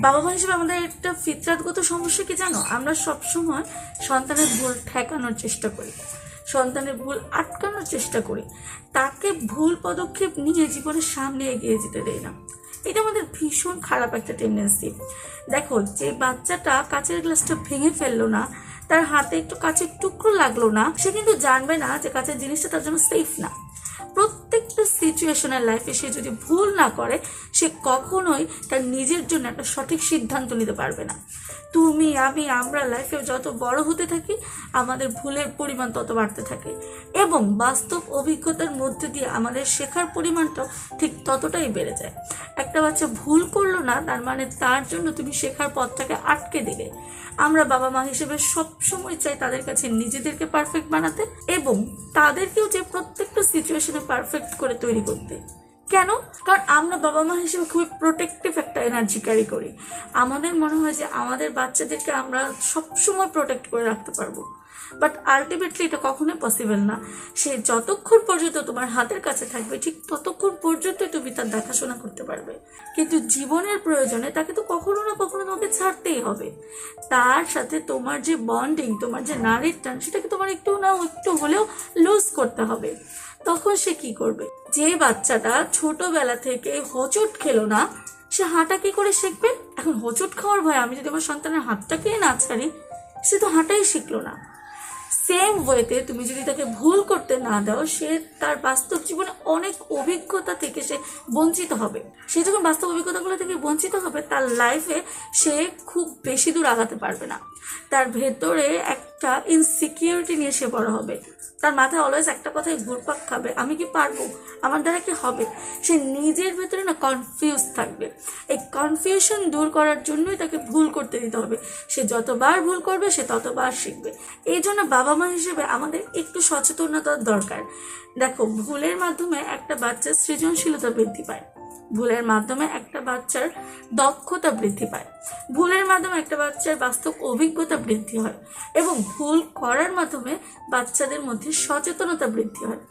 বাবা মা হিসেবে আমাদের একটা ফিতরাতগত সমস্যা কি জানো, আমরা সবসময় সন্তানের ভুল ঠেকানোর চেষ্টা করি, সন্তানের ভুল আটকানোর চেষ্টা করি, তাকে ভুল পদক্ষেপ নিয়ে জীবনের সামনে এগিয়ে যেতে দেয় না। এটা আমাদের ভীষণ খারাপ একটা টেন্ডেন্সি। দেখো, যে বাচ্চাটা কাঁচের গ্লাসটা ভেঙে ফেললো না, তার হাতে একটু কাঁচের টুকরো লাগলো না, সে কিন্তু জানবে না যে কাঁচের জিনিসটা তার জন্য সেফ না। প্রত্যেকটা সিচুয়েশনের লাইফে সে যদি ভুল না করে, সে কখনোই তার নিজের জন্য একটা সঠিক সিদ্ধান্ত নিতে পারবে না। তুমি, আমি, আমরা লাইফে যত বড় হতে থাকি, আমাদের ভুলের পরিমাণ তত বাড়তে থাকে, এবং বাস্তব অভিজ্ঞতার মধ্যে দিয়ে আমাদের শেখার পরিমাণটাও ঠিক ততটাই বেড়ে যায়। একটা বাচ্চা ভুল করলো না, তার মানে তার জন্য তুমি শেখার পথটাকে আটকে দিলে। আমরা বাবা মা হিসেবে সবসময় চাই তাদের কাছে নিজেদেরকে পারফেক্ট বানাতে, এবং তাদেরকেও যে প্রত্যেকটা সিচুয়েশনে পারফেক্ট করে তৈরি করতে। কেন? কারণ আমরা বাবা মা হিসেবে খুবই প্রোটেক্টিভ একটা এনার্জি ক্যারি করি। আমাদের মনে হয় যে আমাদের বাচ্চাদেরকে আমরা সবসময় প্রোটেক্ট করে রাখতে পারবো, বাট আলটিমেটলি এটা কখনোই পসিবল না। সে যতক্ষণ পর্যন্ত তোমার হাতের কাছে থাকবে, ঠিক ততক্ষণ পর্যন্তই তুমি তার দেখাশোনা করতে পারবে। কিন্তু জীবনের প্রয়োজনে তাকে তো কখনো না কখনো তোমাকে ছাড়তেই হবে। তার সাথে তোমার যে বন্ডিং, তোমার যে নারীর টান, সেটাকে তোমার একটু না একটু হলেও লুজ করতে হবে। তখন সে কি করবে? যে বাচ্চাটা ছোটবেলা থেকে হোঁচট খেলো না, সে হাঁটা কি করে শিখবে? এখন হোঁচট খাওয়ার ভয় আমি যদি আমার সন্তানের হাতটাকে না ছাড়ি, সে তো হাঁটাই শিখলো না। সেম ওয়েতে তুমি যদি তাকে ভুল করতে না দাও, সে তার বাস্তব জীবনে অনেক অভিজ্ঞতা থেকে সে বঞ্চিত হবে। সে যখন বাস্তব অভিজ্ঞতাগুলো থেকে বঞ্চিত হবে, তার লাইফে সে খুব বেশি দূর আগাতে পারবে না। তার ভেতরে একটা ইনসিকিউরিটি নিয়ে সে বড় হবে। তার মাথায় অলওয়েজ একটা কথাই ঘুরপাক খাবে, আমি কি পারবো, আমার দ্বারা কি হবে। সে নিজের ভেতরে না কনফিউজ থাকবে। এই কনফিউশন দূর করার জন্যই তাকে ভুল করতে দিতে হবে। সে যতবার ভুল করবে, সে ততবার শিখবে। এই জন্য বাবা মা হিসেবে আমাদের একটু সচেতনতার দরকার। দেখো, ভুলের মাধ্যমে একটা বাচ্চার সৃজনশীলতা বৃদ্ধি পায়, ভুলের মাধ্যমে একটা বাচ্চার দক্ষতা বৃদ্ধি পায়, ভুলের মাধ্যমে একটা বাচ্চার বাস্তব অভিজ্ঞতা বৃদ্ধি হয়, এবং ভুল করার মাধ্যমে বাচ্চাদের মধ্যে সচেতনতা বৃদ্ধি হয়।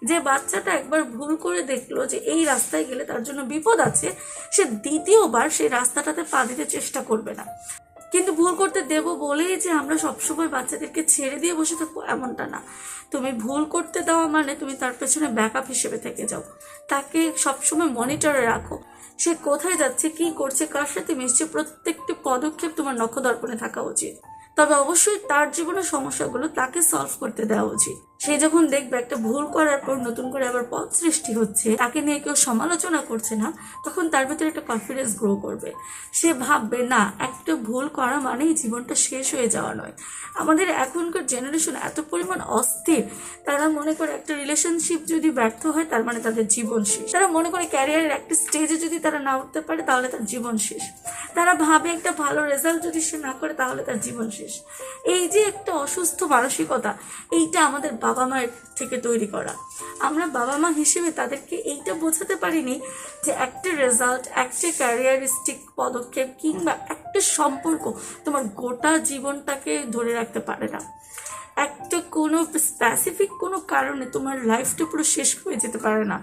যে বাচ্চাটা একবার ভুল করে দেখলো যে এই রাস্তায় গেলে তার জন্য বিপদ আছে, সে দ্বিতীয়বার সেই রাস্তাটাতে পা দিতে চেষ্টা করবে না। কিন্তু ভুল করতে দেবো বলেই যে আমরা সবসময় বাচ্চাদেরকে ছেড়ে দিয়ে বসে থাকবো, এমনটা না। তুমি ভুল করতে দেওয়া মানে তুমি তার পেছনে ব্যাকআপ হিসেবে থেকে যাও। তাকে সবসময় মনিটরে রাখো, সে কোথায় যাচ্ছে, কি করছে, কার সাথে মিশছে, প্রত্যেকটি পদক্ষেপ তোমার নখদর্পণে থাকা উচিত। তবে অবশ্যই তার জীবনের সমস্যাগুলো তাকে সলভ করতে দেওয়া উচিত। সে যখন দেখবে একটা ভুল করার পর নতুন করে আবার পথ সৃষ্টি হচ্ছে, তাকে নিয়ে কেউ সমালোচনা করছে না, তখন তার ভিতরে একটা কনফিডেন্স গ্রো করবে। সে ভাববে, না, একটা ভুল করা মানেই জীবনটা শেষ হয়ে যাওয়া নয়। আমাদের এখনকার জেনারেশন এত পরিমাণ অস্থির, তারা মনে করে একটা রিলেশনশিপ যদি ব্যর্থ হয় তার মানে তাদের জীবন শেষ। তারা মনে করে ক্যারিয়ারের একটা স্টেজে যদি তারা না উঠতে পারে তাহলে তার জীবন শেষ। তারা ভাবে একটা ভালো রেজাল্ট যদি সে না করে তাহলে তার জীবন শেষ। এই যে একটা অসুস্থ মানসিকতা, এইটা আমাদের বাবা মায়ের থেকে তৈরি করা। আমরা বাবা মা হিসেবে তাদেরকে এইটা বোঝাতে পারিনি যে একটা রেজাল্ট, একটা ক্যারিয়ারিস্টিক পদক্ষেপ কিংবা একটা সম্পর্ক তোমার গোটা জীবনটাকে ধরে রাখতে পারে না। একটা কোনো স্পেসিফিক কোনো কারণে তোমার লাইফটা পুরো শেষ হয়ে যেতে পারে না।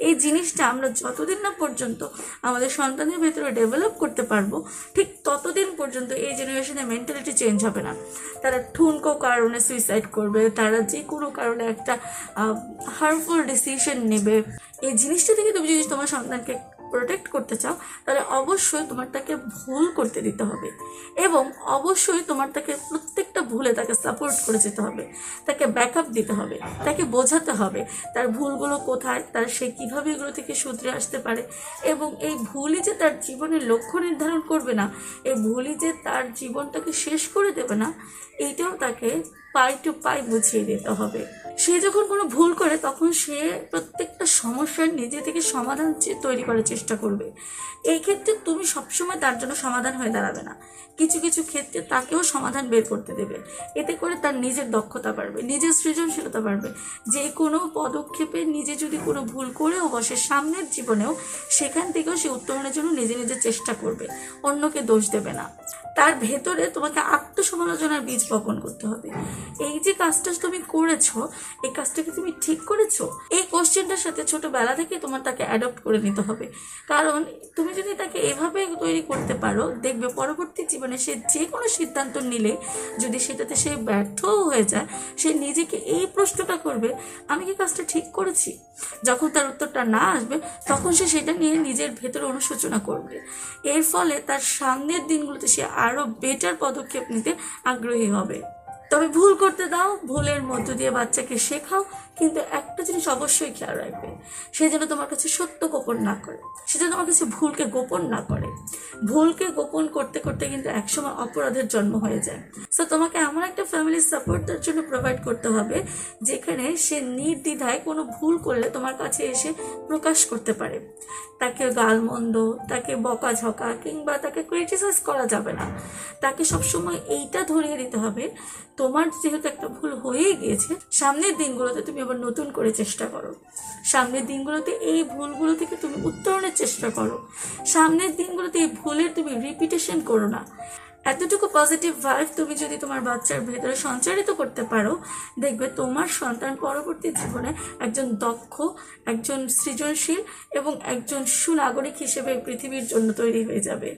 এই জিনিসটা আমরা যতদিন না পর্যন্ত আমাদের সন্তানের ভেতরে ডেভেলপ করতে পারবো, ঠিক ততদিন পর্যন্ত এই জেনারেশনের মেন্টালিটি চেঞ্জ হবে না। তারা ঠুনকো কারণে সুইসাইড করবে, তারা যে কোনো কারণে একটা হার্মফুল ডিসিশন নেবে। এই জিনিসটা থেকে তুমি যদি তোমার সন্তানকে প্রোটেক্ট করতে চাও, তাহলে অবশ্যই তোমার তাকে ভুল করতে দিতে হবে, এবং অবশ্যই তোমার তাকে প্রত্যেকটা ভুলে তাকে সাপোর্ট করে যেতে হবে, তাকে ব্যাকআপ দিতে হবে, তাকে বোঝাতে হবে তার ভুলগুলো কোথায়, তার সে কীভাবে এগুলো থেকে শুধরে আসতে পারে। এবং এই ভুলই যে তার জীবনের লক্ষ্য নির্ধারণ করবে না, এই ভুলই যে তার জীবনটাকে শেষ করে দেবে না, এইটাও তাকে পাই টু পাই বুঝিয়ে দিতে হবে। সে যখন কোনো ভুল করে তখন সে প্রত্যেকটা সমস্যার নিজে থেকে সমাধান তৈরি করার চেষ্টা করবে। এই ক্ষেত্রে তুমি সবসময় তার জন্য সমাধান হয়ে দাঁড়াবে না, কিছু কিছু ক্ষেত্রে তাকেও সমাধান বের করতে দেবে। এতে করে তার নিজের দক্ষতা বাড়বে, নিজের সৃজনশীলতা বাড়বে। যে কোনো পদক্ষেপে নিজে যদি কোনো ভুল করেও বসে সামনের জীবনেও, সেখান থেকেও সে উত্তরণের জন্য নিজে নিজে চেষ্টা করবে, অন্যকে দোষ দেবে না। তার ভেতরে তোমাকে আত্মসমালোচনার বীজ বপন করতে হবে। এই যে কাজটা তুমি করেছো, এই কাজটাকে তুমি ঠিক করেছো? এই কোশ্চেনটার সাথে ছোটবেলা থেকে তোমার তাকে অ্যাডপ্ট করে নিতে হবে। কারণ তুমি যদি তাকে এভাবে তৈরি করতে পারো, দেখবে পরবর্তী জীবনে সে যে কোনো সিদ্ধান্ত নিলে যদি সেটাতে সে ব্যর্থও হয়ে যায়, সে নিজেকে এই প্রশ্নটা করবে, আমি কি কাজটা ঠিক করেছি? যখন তার উত্তরটা না আসবে, তখন সে সেটা নিয়ে নিজের ভেতরে অনুশোচনা করবে। এর ফলে তার সামনের দিনগুলোতে সে আরো বেটার পদক্ষেপ নিতে আগ্রহী হবে। তবে ভুল করতে দাও, ভুলের মধ্য দিয়ে বাচ্চাকে শেখাও, কিন্তু একটা জিনিস অবশ্যই খেয়াল রাখবে, সে যেন তোমার কাছে সত্য গোপন না করে, সে যেন তোমার কাছে ভুলকে গোপন না করে। ভুলকে গোপন করতে করতে কিন্তু একসময় অপরাধের জন্ম হয়ে যায়। সো তোমাকে এমন একটা ফ্যামিলি সাপোর্ট তার জন্য প্রোভাইড করতে হবে, যেখানে সে নির্দ্বিধায় কোনো ভুল করলে তোমার কাছে এসে প্রকাশ করতে পারে। তাকে গালমন্দ, তাকে বকাঝকা কিংবা তাকে ক্রিটিসাইজ করা যাবে না। তাকে সবসময় এইটা ধরিয়ে দিতে হবে, তোমার যেহেতু একটা ভুল হয়েই গিয়েছে, সামনের দিনগুলোতে তুমি আবার নতুন করে চেষ্টা করো। সামনের দিনগুলোতে এই ভুলগুলো থেকে তুমি উত্তরণের চেষ্টা করো। সামনের দিনগুলোতে এই ভুলের তুমি রিপিটেশন করো না। এতটুকু পজিটিভ ভাইব তুমি যদি তোমার বাচ্চার ভেতরে সঞ্চারিত করতে পারো, দেখবে তোমার সন্তান পরবর্তী জীবনে একজন দক্ষ, একজন সৃজনশীল এবং একজন সুনাগরিক হিসেবে পৃথিবীর জন্য তৈরি হয়ে যাবে।